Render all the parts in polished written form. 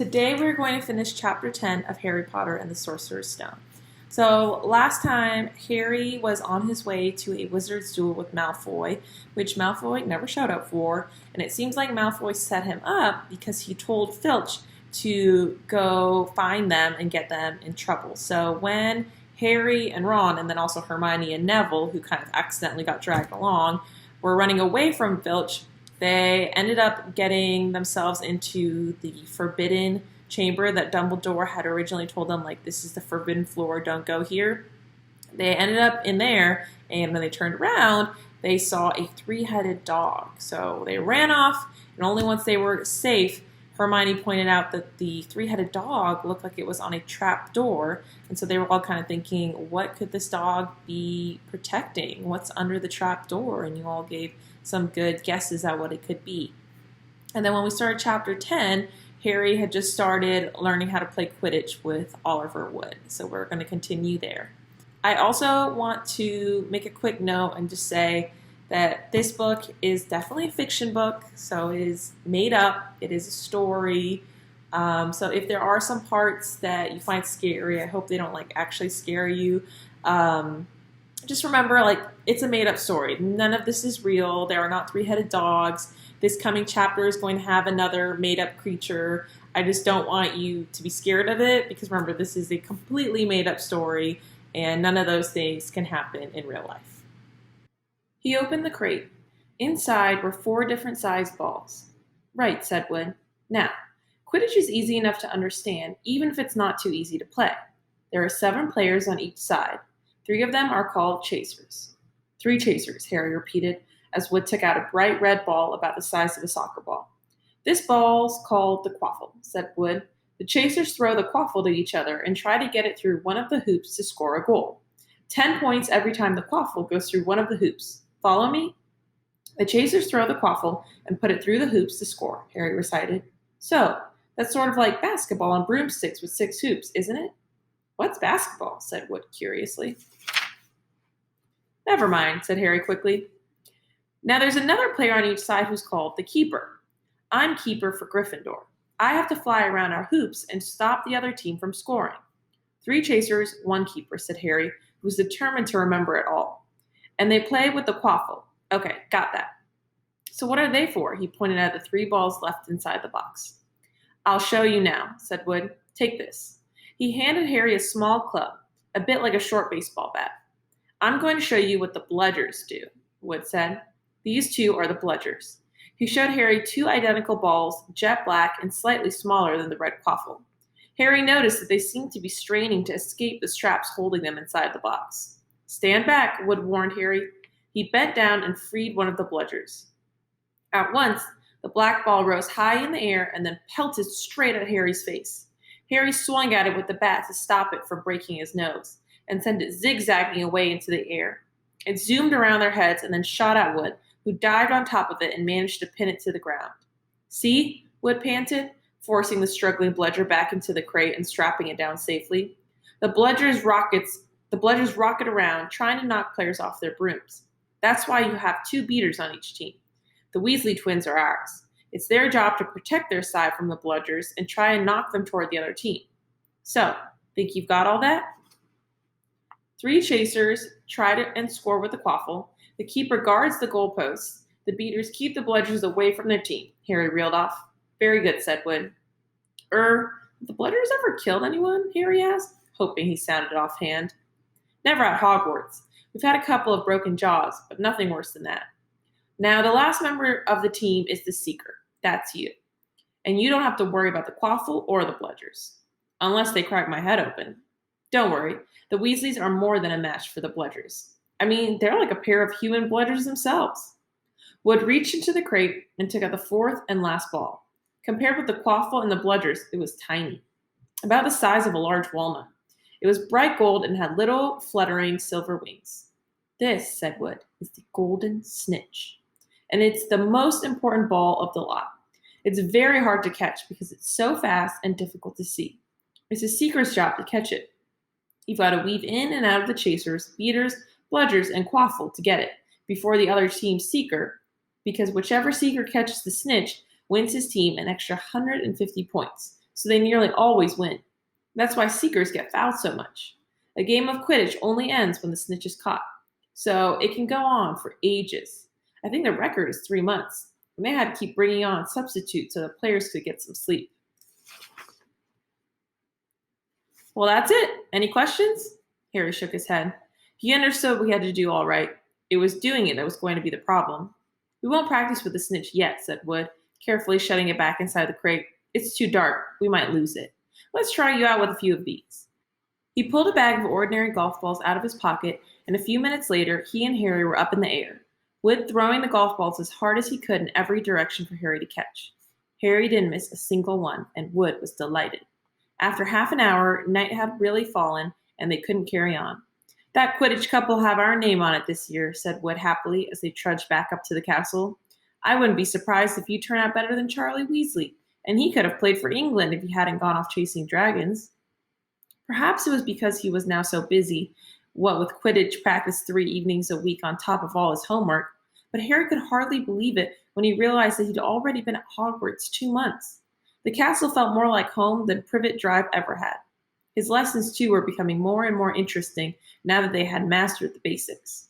Today we're going to finish chapter 10 of Harry Potter and the Sorcerer's Stone. So last time Harry was on his way to a wizard's duel with Malfoy, which Malfoy never showed up for, and it seems like Malfoy set him up because he told Filch to go find them and get them in trouble. So when Harry and Ron, and then also Hermione and Neville, who kind of accidentally got dragged along, were running away from Filch, they ended up getting themselves into the forbidden chamber that Dumbledore had originally told them, like, this is the forbidden floor, don't go here. They ended up in there, and when they turned around, they saw a three-headed dog. So they ran off, and only once they were safe, Hermione pointed out that the three-headed dog looked like it was on a trap door, and so they were all kind of thinking, what could this dog be protecting? What's under the trap door? And you all gave some good guesses at what it could be. And then when we started chapter 10, Harry had just started learning how to play Quidditch with Oliver Wood, so we're going to continue there. I also want to make a quick note and just say that this book is definitely a fiction book, so it is made up, it is a story. So if there are some parts that you find scary, I hope they don't actually scare you. Just remember, it's a made-up story. None of this is real. There are not three-headed dogs. This coming chapter is going to have another made-up creature. I just don't want you to be scared of it because remember, this is a completely made-up story and none of those things can happen in real life. He opened the crate. Inside were 4 different sized balls. Right, said Wood. Now, Quidditch is easy enough to understand, even if it's not too easy to play. There are 7 players on each side. 3 of them are called chasers. 3 chasers, Harry repeated, as Wood took out a bright red ball about the size of a soccer ball. This ball's called the quaffle, said Wood. The chasers throw the quaffle to each other and try to get it through one of the hoops to score a goal. 10 points every time the quaffle goes through one of the hoops. Follow me? The chasers throw the quaffle and put it through the hoops to score, Harry recited. So, that's sort of like basketball on broomsticks with 6 hoops, isn't it? What's basketball? Said Wood curiously. Never mind, said Harry quickly. Now there's another player on each side who's called the keeper. I'm keeper for Gryffindor. I have to fly around our hoops and stop the other team from scoring. 3 chasers, 1 keeper, said Harry, who was determined to remember it all. And they play with the quaffle. Okay, got that. So what are they for? He pointed at the 3 balls left inside the box. I'll show you now, said Wood. Take this. He handed Harry a small club, a bit like a short baseball bat. I'm going to show you what the bludgers do, Wood said. These 2 are the bludgers. He showed Harry 2 identical balls, jet black and slightly smaller than the red quaffle. Harry noticed that they seemed to be straining to escape the straps holding them inside the box. Stand back, Wood warned Harry. He bent down and freed one of the bludgers. At once, the black ball rose high in the air and then pelted straight at Harry's face. Harry swung at it with the bat to stop it from breaking his nose and sent it zigzagging away into the air. It zoomed around their heads and then shot at Wood, who dived on top of it and managed to pin it to the ground. See? Wood panted, forcing the struggling bludger back into the crate and strapping it down safely. The bludgers rocket around, trying to knock players off their brooms. That's why you have 2 beaters on each team. The Weasley twins are ours. It's their job to protect their side from the bludgers and try and knock them toward the other team. So, think you've got all that? 3 chasers try to and score with the quaffle. The keeper guards the goalposts. The beaters keep the bludgers away from their team. Harry reeled off. Very good, said Wood. Have the bludgers ever killed anyone? Harry asked, hoping he sounded offhand. Never at Hogwarts. We've had a couple of broken jaws, but nothing worse than that. Now, the last member of the team is the Seeker. That's you. And you don't have to worry about the quaffle or the bludgers. Unless they crack my head open. Don't worry. The Weasleys are more than a match for the bludgers. I mean, they're like a pair of human bludgers themselves. Wood reached into the crate and took out the 4th and last ball. Compared with the quaffle and the bludgers, it was tiny. About the size of a large walnut. It was bright gold and had little fluttering silver wings. This, said Wood, is the golden snitch. And it's the most important ball of the lot. It's very hard to catch because it's so fast and difficult to see. It's a seeker's job to catch it. You've got to weave in and out of the chasers, beaters, bludgers, and quaffle to get it before the other team's seeker, because whichever seeker catches the snitch wins his team an extra 150 points. so they nearly always win. That's why seekers get fouled so much. A game of Quidditch only ends when the snitch is caught, so it can go on for ages. I think the record is 3 months, and they had to keep bringing on substitutes so the players could get some sleep. Well, that's it. Any questions? Harry shook his head. He understood we had to do all right. It was doing it that was going to be the problem. We won't practice with the snitch yet, said Wood, carefully shutting it back inside the crate. It's too dark. We might lose it. Let's try you out with a few of these. He pulled a bag of ordinary golf balls out of his pocket, and a few minutes later, he and Harry were up in the air, Wood throwing the golf balls as hard as he could in every direction for Harry to catch. Harry didn't miss a single one, and Wood was delighted. After half an hour, night had really fallen, and they couldn't carry on. That Quidditch Cup will have our name on it this year, said Wood happily as they trudged back up to the castle. I wouldn't be surprised if you turn out better than Charlie Weasley, and he could have played for England if he hadn't gone off chasing dragons. Perhaps it was because he was now so busy, what with Quidditch practice 3 evenings a week on top of all his homework, but Harry could hardly believe it when he realized that he'd already been at Hogwarts 2 months. The castle felt more like home than Privet Drive ever had. His lessons, too, were becoming more and more interesting now that they had mastered the basics.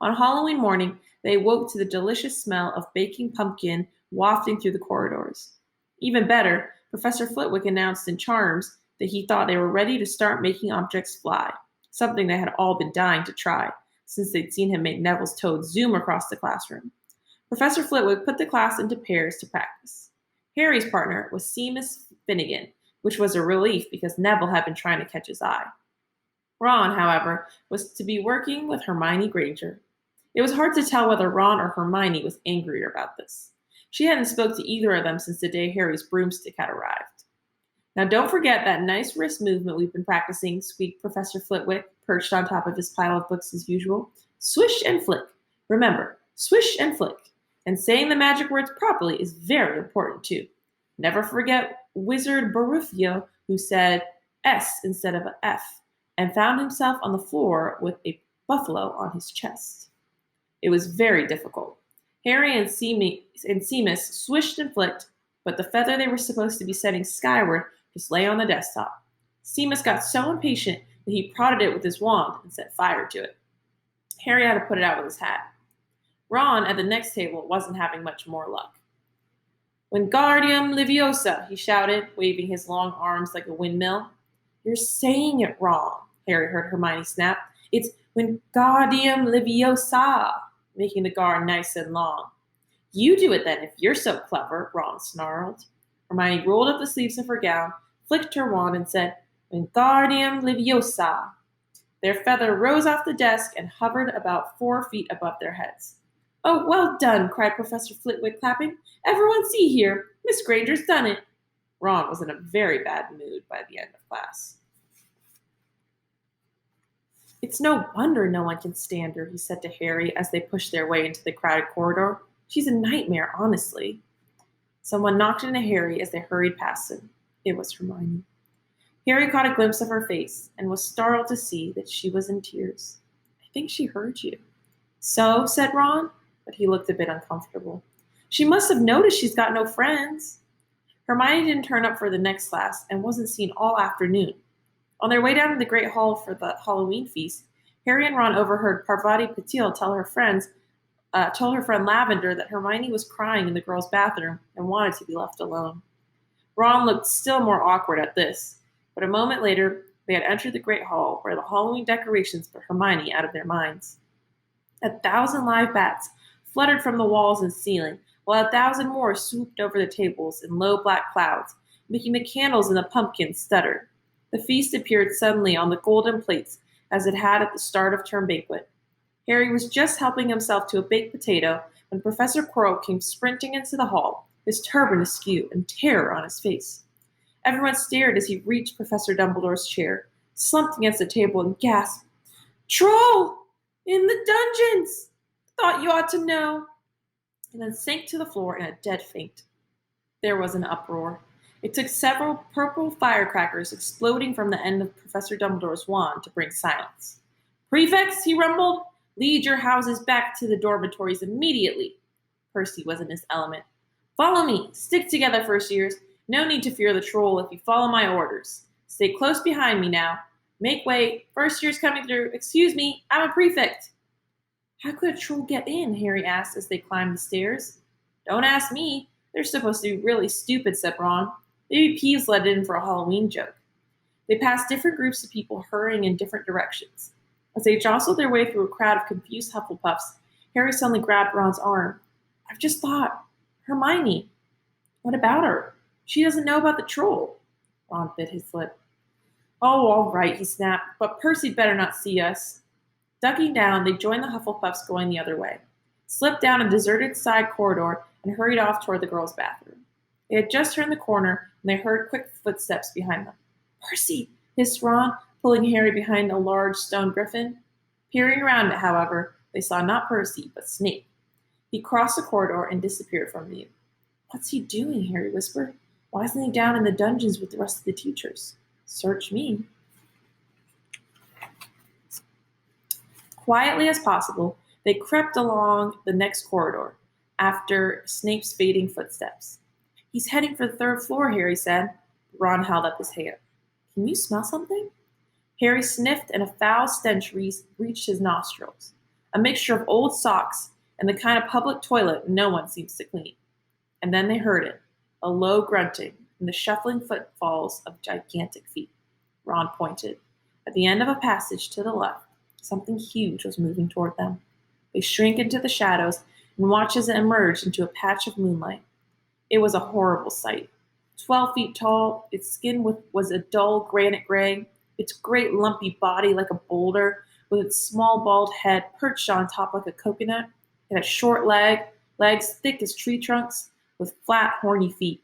On Halloween morning, they awoke to the delicious smell of baking pumpkin wafting through the corridors. Even better, Professor Flitwick announced in Charms that he thought they were ready to start making objects fly, something they had all been dying to try, since they'd seen him make Neville's toad zoom across the classroom. Professor Flitwick put the class into pairs to practice. Harry's partner was Seamus Finnegan, which was a relief because Neville had been trying to catch his eye. Ron, however, was to be working with Hermione Granger. It was hard to tell whether Ron or Hermione was angrier about this. She hadn't spoke to either of them since the day Harry's broomstick had arrived. Now don't forget that nice wrist movement we've been practicing, squeaked Professor Flitwick, perched on top of his pile of books as usual. Swish and flick. Remember, swish and flick. And saying the magic words properly is very important too. Never forget Wizard Barufio, who said S instead of an F, and found himself on the floor with a buffalo on his chest. It was very difficult. Harry and Seamus swished and flicked, but the feather they were supposed to be setting skyward just lay on the desktop. Seamus got so impatient that he prodded it with his wand and set fire to it. Harry had to put it out with his hat. Ron, at the next table, wasn't having much more luck. Wingardium Leviosa, he shouted, waving his long arms like a windmill. You're saying it wrong, Harry heard Hermione snap. It's Wingardium Leviosa, making the gar nice and long. You do it then if you're so clever, Ron snarled. Hermione rolled up the sleeves of her gown, flicked her wand, and said, Wingardium Leviosa. Their feather rose off the desk and hovered about 4 feet above their heads. Oh, well done, cried Professor Flitwick, clapping. Everyone see here. Miss Granger's done it. Ron was in a very bad mood by the end of class. It's no wonder no one can stand her, he said to Harry as they pushed their way into the crowded corridor. She's a nightmare, honestly. Someone knocked into Harry as they hurried past him. It was Hermione. Harry caught a glimpse of her face and was startled to see that she was in tears. I think she heard you. So, said Ron, but he looked a bit uncomfortable. She must have noticed she's got no friends. Hermione didn't turn up for the next class and wasn't seen all afternoon. On their way down to the Great Hall for the Halloween feast, Harry and Ron overheard Parvati Patil tell her friend Lavender that Hermione was crying in the girls' bathroom and wanted to be left alone. Ron looked still more awkward at this, but a moment later, they had entered the Great Hall where the Halloween decorations put Hermione out of their minds. 1,000 live bats fluttered from the walls and ceiling, while 1,000 more swooped over the tables in low black clouds, making the candles in the pumpkins stutter. The feast appeared suddenly on the golden plates, as it had at the start of term banquet. Harry was just helping himself to a baked potato when Professor Quirrell came sprinting into the hall, his turban askew and terror on his face. Everyone stared as he reached Professor Dumbledore's chair, slumped against the table, and gasped, Troll! In the dungeons! Thought you ought to know. And then sank to the floor in a dead faint. There was an uproar. It took several purple firecrackers exploding from the end of Professor Dumbledore's wand to bring silence. Prefects, he rumbled, lead your houses back to the dormitories immediately. Percy was in his element. Follow me, stick together, first years. No need to fear the troll if you follow my orders. Stay close behind me now. Make way. First year's coming through. Excuse me, I'm a prefect. How could a troll get in? Harry asked as they climbed the stairs. Don't ask me. They're supposed to be really stupid, said Ron. Maybe Peeves let it in for a Halloween joke. They passed different groups of people hurrying in different directions. As they jostled their way through a crowd of confused Hufflepuffs, Harry suddenly grabbed Ron's arm. I've just thought, Hermione. What about her? She doesn't know about the troll. Ron bit his lip. Oh, all right, he snapped, but Percy better not see us. Ducking down, they joined the Hufflepuffs going the other way, slipped down a deserted side corridor, and hurried off toward the girls' bathroom. They had just turned the corner when they heard quick footsteps behind them. Percy! Hissed Ron, pulling Harry behind a large stone griffin. Peering around it, however, they saw not Percy, but Snape. He crossed the corridor and disappeared from view. What's he doing? Harry whispered. Why isn't he down in the dungeons with the rest of the teachers? Search me. Quietly as possible, they crept along the next corridor after Snape's fading footsteps. He's heading for the third floor, Harry said. Ron held up his hand. Can you smell something? Harry sniffed and a foul stench reached his nostrils, a mixture of old socks and the kind of public toilet no one seems to clean. And then they heard it, a low grunting and the shuffling footfalls of gigantic feet. Ron pointed. At the end of a passage to the left, something huge was moving toward them. They shrank into the shadows and watched as it emerged into a patch of moonlight. It was a horrible sight. 12 feet tall, its skin was a dull granite gray, its great lumpy body like a boulder, with its small bald head perched on top like a coconut. It had short legs thick as tree trunks, with flat, horny feet.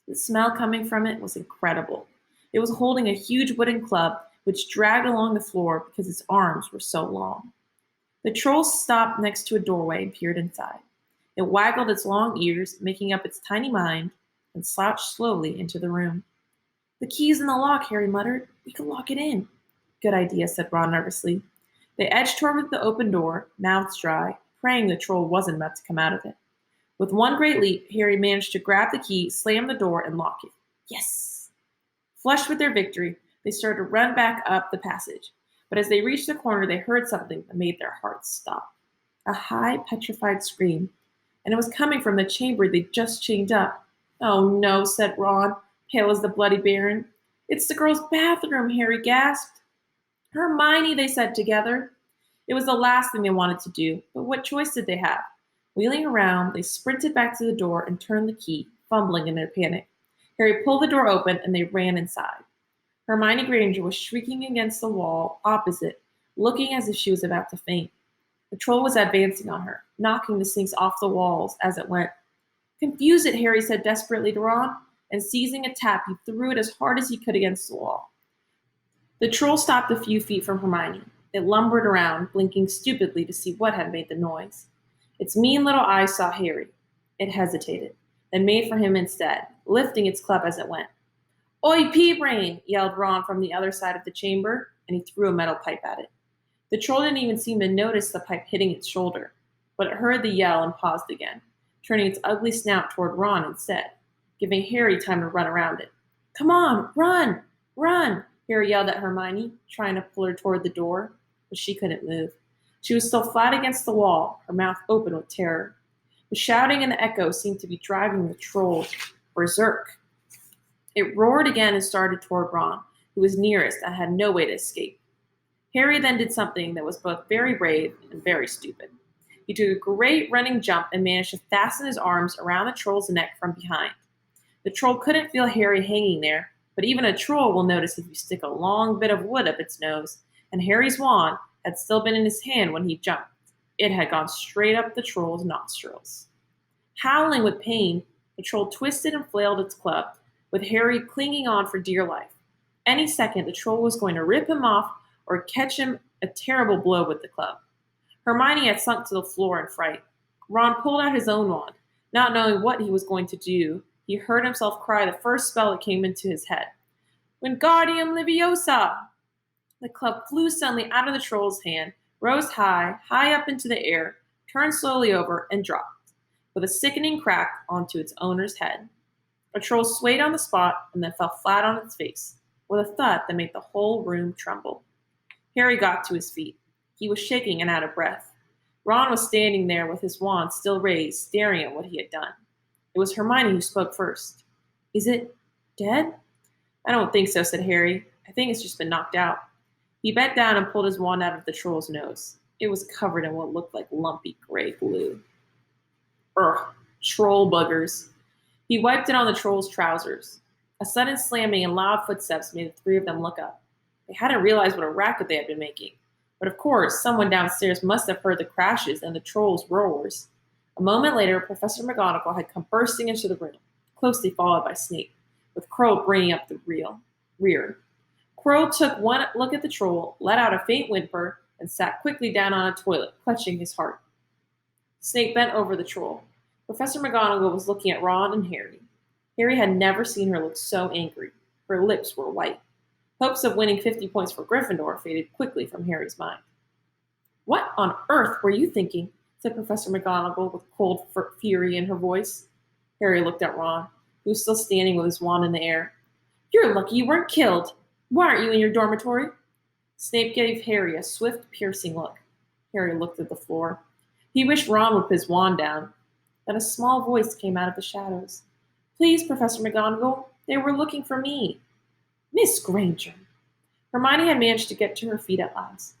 The smell coming from it was incredible. It was holding a huge wooden club, which dragged along the floor because its arms were so long. The troll stopped next to a doorway and peered inside. It waggled its long ears, making up its tiny mind, and slouched slowly into the room. The key's in the lock, Harry muttered. We could lock it in. Good idea, said Ron nervously. They edged toward the open door, mouths dry, praying the troll wasn't about to come out of it. With one great leap, Harry managed to grab the key, slam the door, and lock it. Yes! Flushed with their victory, they started to run back up the passage. But as they reached the corner, they heard something that made their hearts stop. A high, petrified scream. And it was coming from the chamber they'd just chained up. Oh no, said Ron, pale as the Bloody Baron. It's the girls' bathroom, Harry gasped. Hermione, they said together. It was the last thing they wanted to do, but what choice did they have? Wheeling around, they sprinted back to the door and turned the key, fumbling in their panic. Harry pulled the door open and they ran inside. Hermione Granger was shrieking against the wall opposite, looking as if she was about to faint. The troll was advancing on her, knocking the sinks off the walls as it went. Confuse it, Harry said desperately to Ron, and seizing a tap, he threw it as hard as he could against the wall. The troll stopped a few feet from Hermione. It lumbered around, blinking stupidly to see what had made the noise. Its mean little eyes saw Harry. It hesitated, then made for him instead, lifting its club as it went. Oi, pea-brain! Yelled Ron from the other side of the chamber, and he threw a metal pipe at it. The troll didn't even seem to notice the pipe hitting its shoulder, but it heard the yell and paused again, turning its ugly snout toward Ron instead, giving Harry time to run around it. Come on, run! Run! Harry yelled at Hermione, trying to pull her toward the door, but she couldn't move. She was still flat against the wall, her mouth open with terror. The shouting and the echo seemed to be driving the troll berserk. It roared again and started toward Ron, who was nearest and had no way to escape. Harry then did something that was both very brave and very stupid. He took a great running jump and managed to fasten his arms around the troll's neck from behind. The troll couldn't feel Harry hanging there, but even a troll will notice if you stick a long bit of wood up its nose, and Harry's wand had still been in his hand when he jumped. It had gone straight up the troll's nostrils. Howling with pain, the troll twisted and flailed its club, with Harry clinging on for dear life. Any second, the troll was going to rip him off or catch him a terrible blow with the club. Hermione had sunk to the floor in fright. Ron pulled out his own wand. Not knowing what he was going to do, he heard himself cry the first spell that came into his head. Wingardium Leviosa! The club flew suddenly out of the troll's hand, rose high, high up into the air, turned slowly over, and dropped, with a sickening crack onto its owner's head. A troll swayed on the spot and then fell flat on its face, with a thud that made the whole room tremble. Harry got to his feet. He was shaking and out of breath. Ron was standing there with his wand still raised, staring at what he had done. It was Hermione who spoke first. "Is it dead?" "I don't think so," said Harry. "I think it's just been knocked out." He bent down and pulled his wand out of the troll's nose. It was covered in what looked like lumpy gray glue. Ugh, troll buggers. He wiped it on the troll's trousers. A sudden slamming and loud footsteps made the three of them look up. They hadn't realized what a racket they had been making. But of course, someone downstairs must have heard the crashes and the troll's roars. A moment later, Professor McGonagall had come bursting into the room, closely followed by Snape, with Quirrell bringing up the rear. Quirrell took one look at the troll, let out a faint whimper, and sat quickly down on a toilet, clutching his heart. Snape bent over the troll. Professor McGonagall was looking at Ron and Harry. Harry had never seen her look so angry. Her lips were white. Hopes of winning 50 points for Gryffindor faded quickly from Harry's mind. "What on earth were you thinking?" said Professor McGonagall with cold fury in her voice. Harry looked at Ron, who was still standing with his wand in the air. "You're lucky you weren't killed. Why aren't you in your dormitory?" Snape gave Harry a swift, piercing look. Harry looked at the floor. He wished Ron would put his wand down. Then a small voice came out of the shadows. "Please, Professor McGonagall, they were looking for me." "Miss Granger." Hermione had managed to get to her feet at last.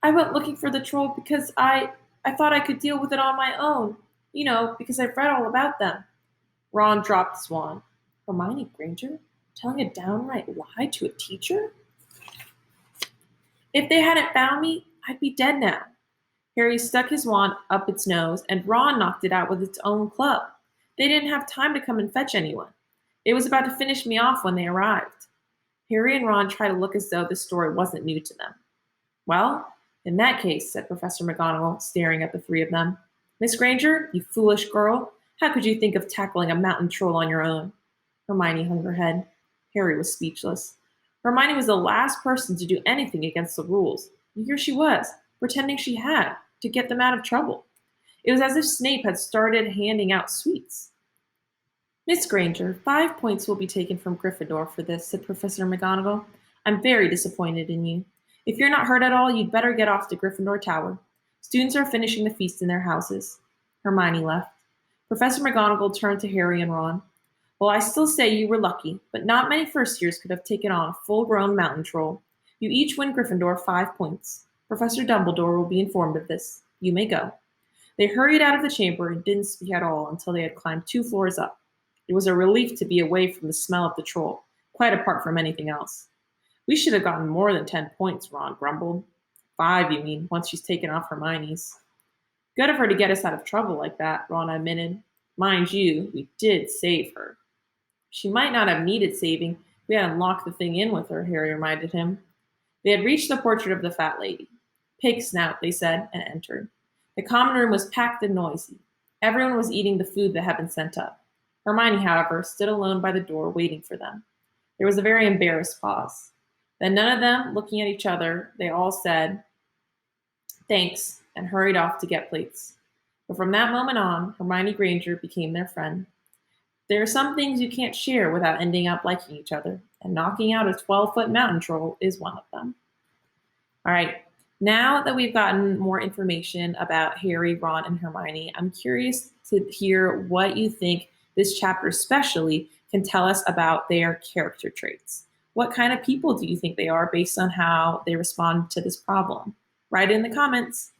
"I went looking for the troll because I thought I could deal with it on my own. You know, because I've read all about them." Ron dropped his wand. Hermione Granger? Telling a downright lie to a teacher? "If they hadn't found me, I'd be dead now." Harry stuck his wand up its nose, and Ron knocked it out with its own club. They didn't have time to come and fetch anyone. It was about to finish me off when they arrived. Harry and Ron tried to look as though this story wasn't new to them. "Well, in that case," said Professor McGonagall, staring at the three of them. "Miss Granger, you foolish girl, how could you think of tackling a mountain troll on your own?" Hermione hung her head. Harry was speechless. Hermione was the last person to do anything against the rules. And here she was, pretending she had, to get them out of trouble. It was as if Snape had started handing out sweets. "Miss Granger, 5 points will be taken from Gryffindor for this," said Professor McGonagall. "I'm very disappointed in you. If you're not hurt at all, you'd better get off to Gryffindor Tower. Students are finishing the feast in their houses." Hermione left. Professor McGonagall turned to Harry and Ron. "Well, I still say you were lucky, but not many first years could have taken on a full-grown mountain troll. You each win Gryffindor 5 points. Professor Dumbledore will be informed of this. You may go." They hurried out of the chamber and didn't speak at all until they had climbed 2 floors up. It was a relief to be away from the smell of the troll, quite apart from anything else. "We should have gotten more than 10 points, Ron grumbled. 5, you mean, once she's taken off Hermione's." "Good of her to get us out of trouble like that," Ron admitted. "Mind you, we did save her." "She might not have needed saving. We hadn't locked the thing in with her," Harry reminded him. They had reached the portrait of the fat lady. "Pig snout," they said, and entered. The common room was packed and noisy. Everyone was eating the food that had been sent up. Hermione, however, stood alone by the door waiting for them. There was a very embarrassed pause. Then none of them, looking at each other, they all said, "Thanks," and hurried off to get plates. But from that moment on, Hermione Granger became their friend. There are some things you can't share without ending up liking each other, and knocking out a 12-foot mountain troll is one of them. All right, now that we've gotten more information about Harry, Ron, and Hermione, I'm curious to hear what you think this chapter especially can tell us about their character traits. What kind of people do you think they are based on how they respond to this problem? Write in the comments.